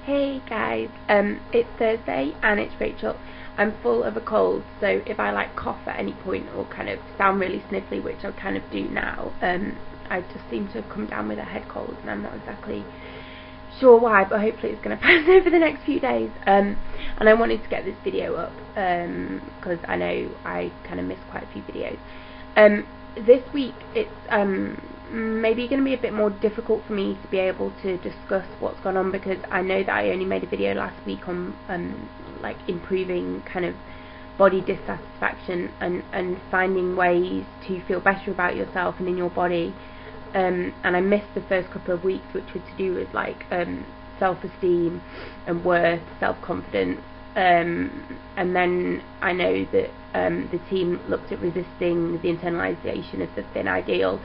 Hey guys, it's Thursday and it's Rachel. I'm full of a cold, so if I cough at any point or kind of sound really sniffly, which I kind of do now, I just seem to have come down with a head cold and I'm not exactly sure why, but hopefully it's going to pass over the next few days. And I wanted to get this video up because I know I kind of missed quite a few videos. This week it's maybe going to be a bit more difficult for me to be able to discuss what's gone on, because I know that I only made a video last week on improving kind of body dissatisfaction and finding ways to feel better about yourself and in your body, and I missed the first couple of weeks, which were to do with self-esteem and worth, self-confidence, and then I know that the team looked at resisting the internalisation of the thin ideal,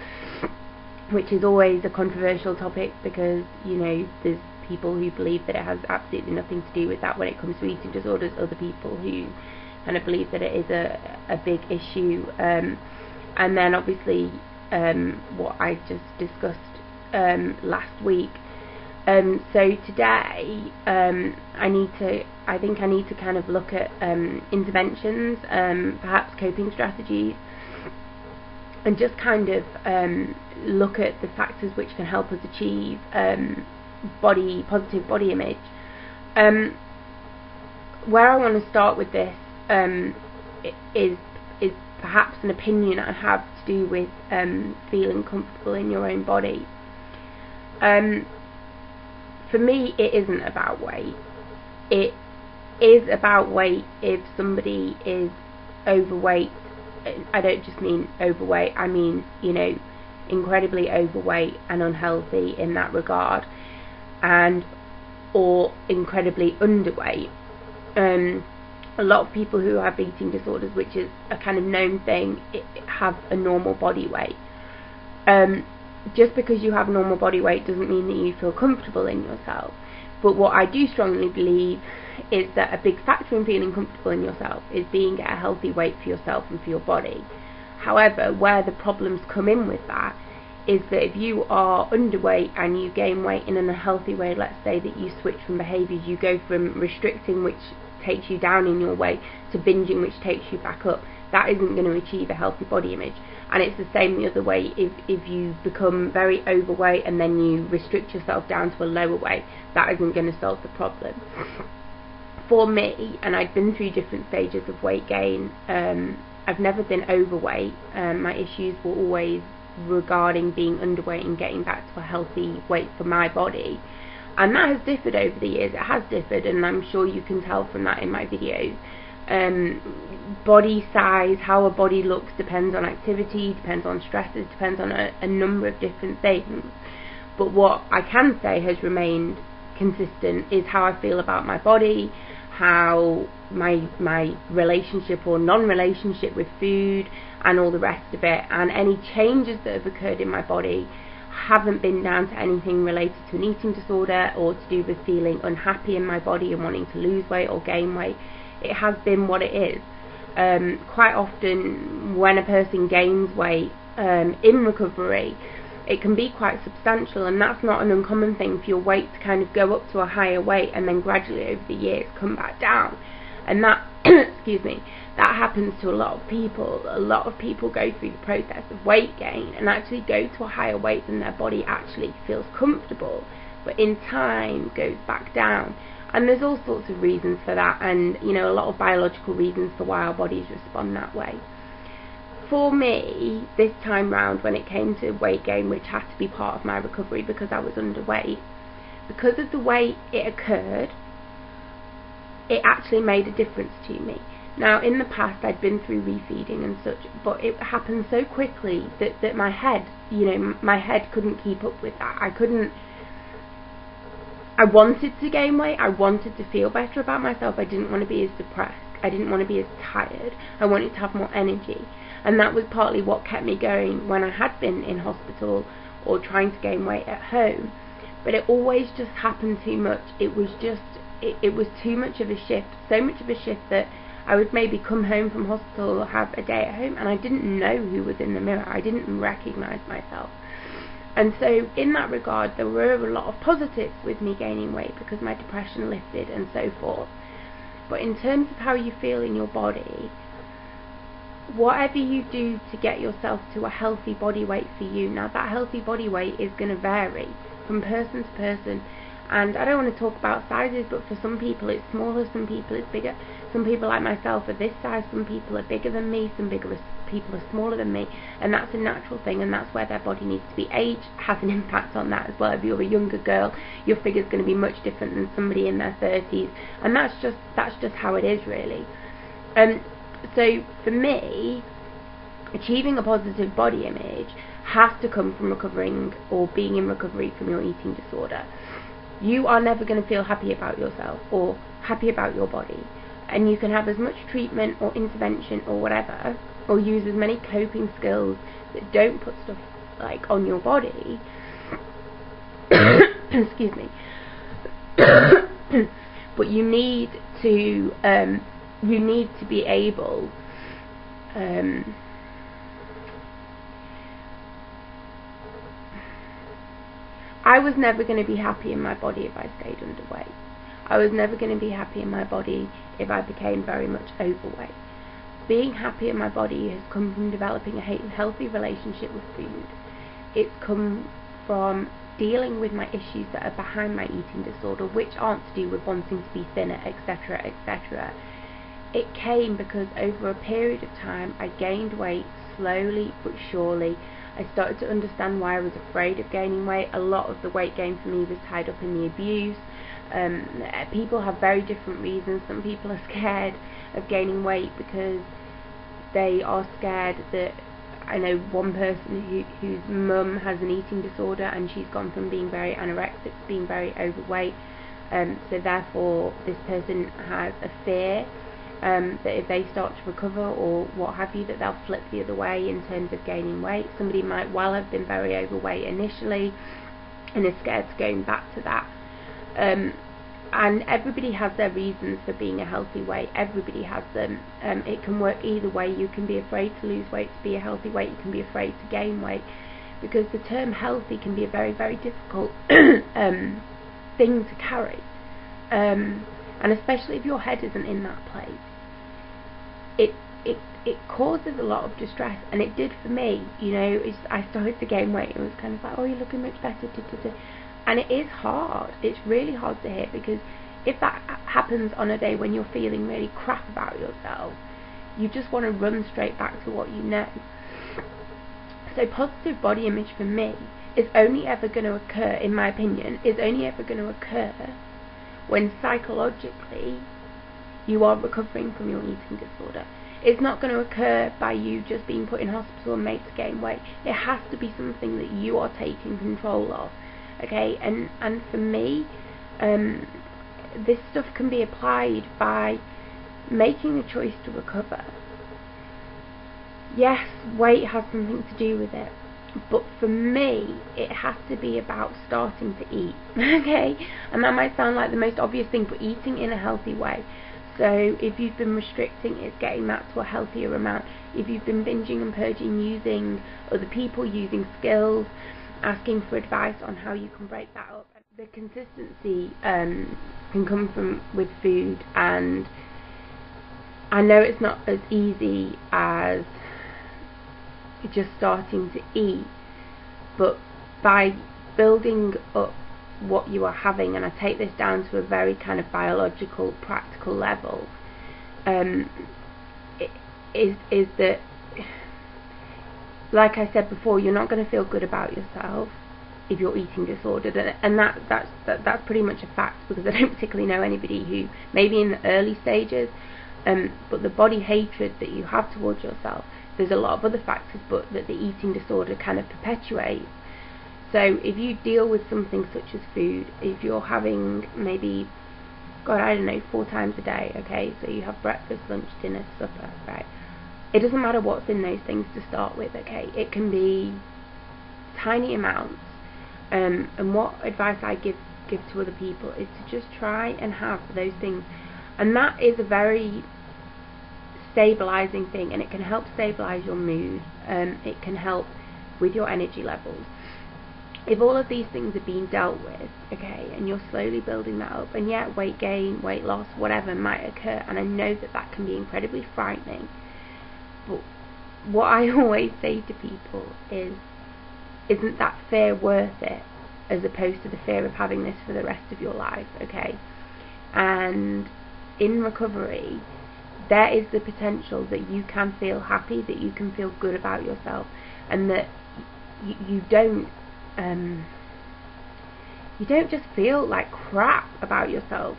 which is always a controversial topic because, you know, there's people who believe that it has absolutely nothing to do with that when it comes to eating disorders, other people who kind of believe that it is a big issue, and then obviously what I just discussed last week. So today I think I need to kind of look at interventions, perhaps coping strategies, and just kind of look at the factors which can help us achieve positive body image. Where I want to start with this is perhaps an opinion I have to do with feeling comfortable in your own body. For me, it isn't about weight. It is about weight if somebody is overweight. I don't just mean overweight, I mean, you know, incredibly overweight and unhealthy in that regard, or incredibly underweight. A lot of people who have eating disorders, which is a kind of known thing, have a normal body weight. Just because you have normal body weight doesn't mean that you feel comfortable in yourself. But what I do strongly believe is that a big factor in feeling comfortable in yourself is being at a healthy weight for yourself and for your body. However, where the problems come in with that is that if you are underweight and you gain weight in an unhealthy way, let's say that you switch from behaviours, you go from restricting, which takes you down in your weight, to binging, which takes you back up, that isn't going to achieve a healthy body image. And it's the same the other way. If you become very overweight and then you restrict yourself down to a lower weight, that isn't going to solve the problem. For me, and I've been through different stages of weight gain, I've never been overweight. My issues were always regarding being underweight and getting back to a healthy weight for my body. And that has differed over the years. It has differed, and I'm sure you can tell from that in my videos. Body size, how a body looks, depends on activity, depends on stresses, depends on a number of different things. But what I can say has remained consistent is how I feel about my body, how my relationship or non-relationship with food and all the rest of it, and any changes that have occurred in my body haven't been down to anything related to an eating disorder or to do with feeling unhappy in my body and wanting to lose weight or gain weight. It has been what it is. Quite often when a person gains weight in recovery, it can be quite substantial, and that's not an uncommon thing for your weight to kind of go up to a higher weight and then gradually over the years come back down. And that excuse me, that happens to a lot of people. A lot of people go through the process of weight gain and actually go to a higher weight than their body actually feels comfortable, but in time goes back down. And there's all sorts of reasons for that, and you know, a lot of biological reasons for why our bodies respond that way. For me, this time round, when it came to weight gain, which had to be part of my recovery because I was underweight, because of the way it occurred, it actually made a difference to me. Now, in the past, I'd been through refeeding and such, but it happened so quickly that my head, you know, my head couldn't keep up with that. I wanted to gain weight, I wanted to feel better about myself, I didn't want to be as depressed, I didn't want to be as tired, I wanted to have more energy. And that was partly what kept me going when I had been in hospital or trying to gain weight at home. But it always just happened too much. It was too much of a shift, so much of a shift that I would maybe come home from hospital or have a day at home and I didn't know who was in the mirror. I didn't recognise myself. And so in that regard, there were a lot of positives with me gaining weight because my depression lifted and so forth. But in terms of how you feel in your body, whatever you do to get yourself to a healthy body weight for you, now that healthy body weight is going to vary from person to person. And I don't want to talk about sizes, but for some people it's smaller, some people it's bigger. Some people like myself are this size, some people are bigger than me, some people are smaller than me, and that's a natural thing, and that's where their body needs to be. Age has an impact on that as well. If you're a younger girl, your figure's going to be much different than somebody in their 30s, and that's just how it is, really. So for me, achieving a positive body image has to come from recovering or being in recovery from your eating disorder. You are never going to feel happy about yourself or happy about your body, and you can have as much treatment or intervention or whatever, or use as many coping skills that don't put stuff like on your body excuse me but you need to be able I was never going to be happy in my body if I stayed underweight. I was never going to be happy in my body if I became very much overweight. Being happy in my body has come from developing a healthy relationship with food. It's come from dealing with my issues that are behind my eating disorder, which aren't to do with wanting to be thinner, etc., etc. It came because over a period of time I gained weight slowly but surely. I started to understand why I was afraid of gaining weight. A lot of the weight gain for me was tied up in the abuse. People have very different reasons. Some people are scared of gaining weight because they are scared that, I know one person whose mum has an eating disorder, and she's gone from being very anorexic to being very overweight, so therefore this person has a fear that if they start to recover or what have you, that they'll flip the other way in terms of gaining weight. Somebody might well have been very overweight initially and is scared to going back to that. And everybody has their reasons for being a healthy weight. Everybody has them. It can work either way. You can be afraid to lose weight to be a healthy weight. You can be afraid to gain weight, because the term healthy can be a very, very difficult thing to carry. And especially if your head isn't in that place, it causes a lot of distress, and it did for me. You know, I started to gain weight. It was kind of like, oh, you're looking much better. And it is hard. It's really hard to hear, because if that happens on a day when you're feeling really crap about yourself, you just want to run straight back to what you know. So positive body image for me is only ever going to occur, in my opinion, is only ever going to occur when psychologically you are recovering from your eating disorder. It's not going to occur by you just being put in hospital and made to gain weight. It has to be something that you are taking control of. Okay, and for me, this stuff can be applied by making a choice to recover. Yes, weight has something to do with it, but for me, it has to be about starting to eat. Okay, and that might sound like the most obvious thing, but eating in a healthy way. So if you've been restricting, it's getting that to a healthier amount. If you've been binging and purging, using other people, using skills, asking for advice on how you can break that up. The consistency can come with food, and I know it's not as easy as just starting to eat, but by building up what you are having, and I take this down to a very kind of biological, practical level, is that, like I said before, you're not going to feel good about yourself if you're eating disordered, and that's pretty much a fact, because I don't particularly know anybody who, maybe in the early stages, but the body hatred that you have towards yourself, there's a lot of other factors, but that the eating disorder kind of perpetuates. So if you deal with something such as food, if you're having maybe, God, I don't know, 4 times a day, okay, so you have breakfast, lunch, dinner, supper, right? It doesn't matter what's in those things to start with, okay? It can be tiny amounts. And what advice I give to other people is to just try and have those things. And that is a very stabilizing thing, and it can help stabilize your mood. It can help with your energy levels. if all of these things are being dealt with, okay, and you're slowly building that up, and yet weight gain, weight loss, whatever might occur, and I know that that can be incredibly frightening, but what I always say to people is, isn't that fear worth it, as opposed to the fear of having this for the rest of your life, okay? And in recovery, there is the potential that you can feel happy, that you can feel good about yourself, and that you don't just feel like crap about yourself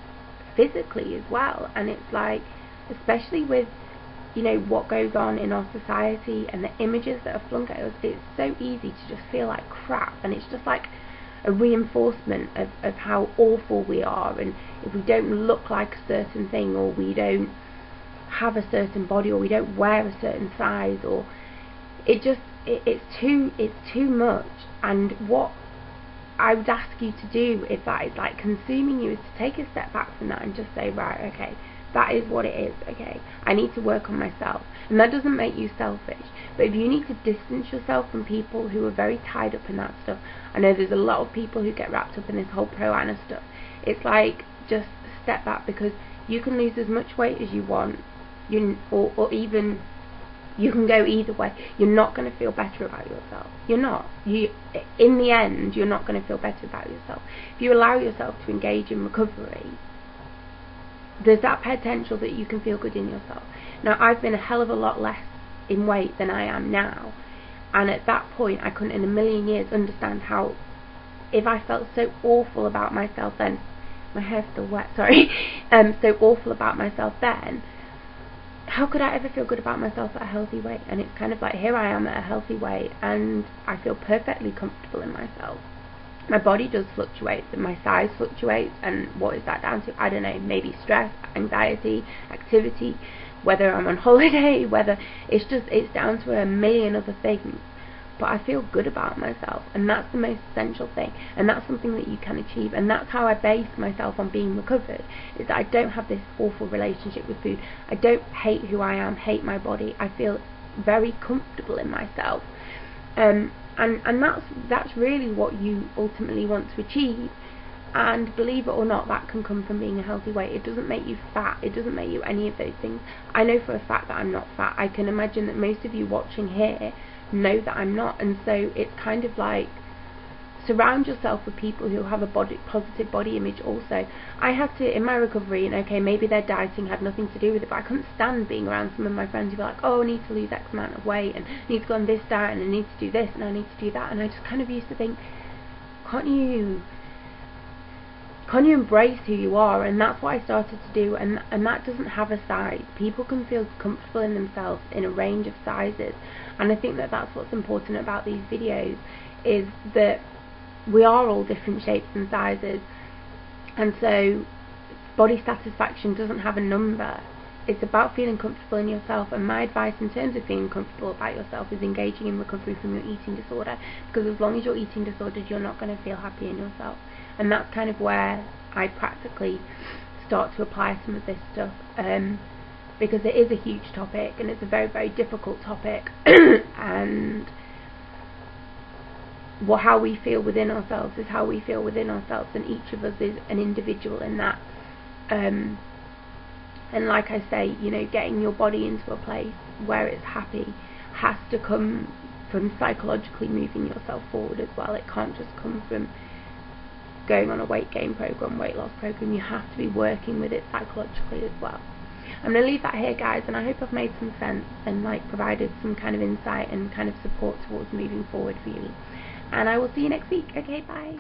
physically as well. And it's like, especially with, you know, what goes on in our society and the images that are flung at us, it's so easy to just feel like crap, and it's just like a reinforcement of how awful we are. And if we don't look like a certain thing, or we don't have a certain body, or we don't wear a certain size, or it's too much. And what I would ask you to do, if that is like consuming you, is to take a step back from that and just say, right, okay, that is what it is, okay, I need to work on myself. And that doesn't make you selfish, but if you need to distance yourself from people who are very tied up in that stuff, I know there's a lot of people who get wrapped up in this whole pro-Anna stuff. It's like, just step back, because you can lose as much weight as you want, or even you can go either way. You're not going to feel better about yourself. You're not. In the end, you're not going to feel better about yourself. If you allow yourself to engage in recovery, there's that potential that you can feel good in yourself. Now, I've been a hell of a lot less in weight than I am now, and at that point I couldn't in a million years understand how, if I felt so awful about myself then, my hair's still wet, sorry, so awful about myself then, how could I ever feel good about myself at a healthy weight? And it's kind of like, here I am at a healthy weight, and I feel perfectly comfortable in myself. My body does fluctuate, and my size fluctuates, and what is that down to? I don't know, maybe stress, anxiety, activity, whether I'm on holiday, whether it's down to a million other things. But I feel good about myself, and that's the most essential thing, and that's something that you can achieve. And that's how I base myself on being recovered, is that I don't have this awful relationship with food. I don't hate who I am, hate my body. I feel very comfortable in myself, and that's really what you ultimately want to achieve. And believe it or not, that can come from being a healthy weight. It doesn't make you fat, it doesn't make you any of those things. I know for a fact that I'm not fat. I can imagine that most of you watching here know that I'm not, and so it's kind of like, surround yourself with people who have a positive body image also. I had to, in my recovery, and okay, maybe their dieting had nothing to do with it, but I couldn't stand being around some of my friends who were like, oh, I need to lose X amount of weight, and I need to go on this diet, and I need to do this, and I need to do that, and I just kind of used to think, can't you embrace who you are? And that's what I started to do, and that doesn't have a size. People can feel comfortable in themselves in a range of sizes, and I think that that's what's important about these videos, is that we are all different shapes and sizes, and so body satisfaction doesn't have a number. It's about feeling comfortable in yourself, and my advice in terms of feeling comfortable about yourself is engaging in recovery from your eating disorder, because as long as you're eating disordered, you're not going to feel happy in yourself. And that's kind of where I practically start to apply some of this stuff, because it is a huge topic, and it's a very, very difficult topic, and how we feel within ourselves is how we feel within ourselves, and each of us is an individual in that. And like I say, you know, getting your body into a place where it's happy has to come from psychologically moving yourself forward as well. It can't just come from going on a weight gain program, weight loss program. You have to be working with it psychologically as well. I'm going to leave that here, guys, and I hope I've made some sense and like provided some kind of insight and kind of support towards moving forward for you. And I will see you next week. Okay, bye.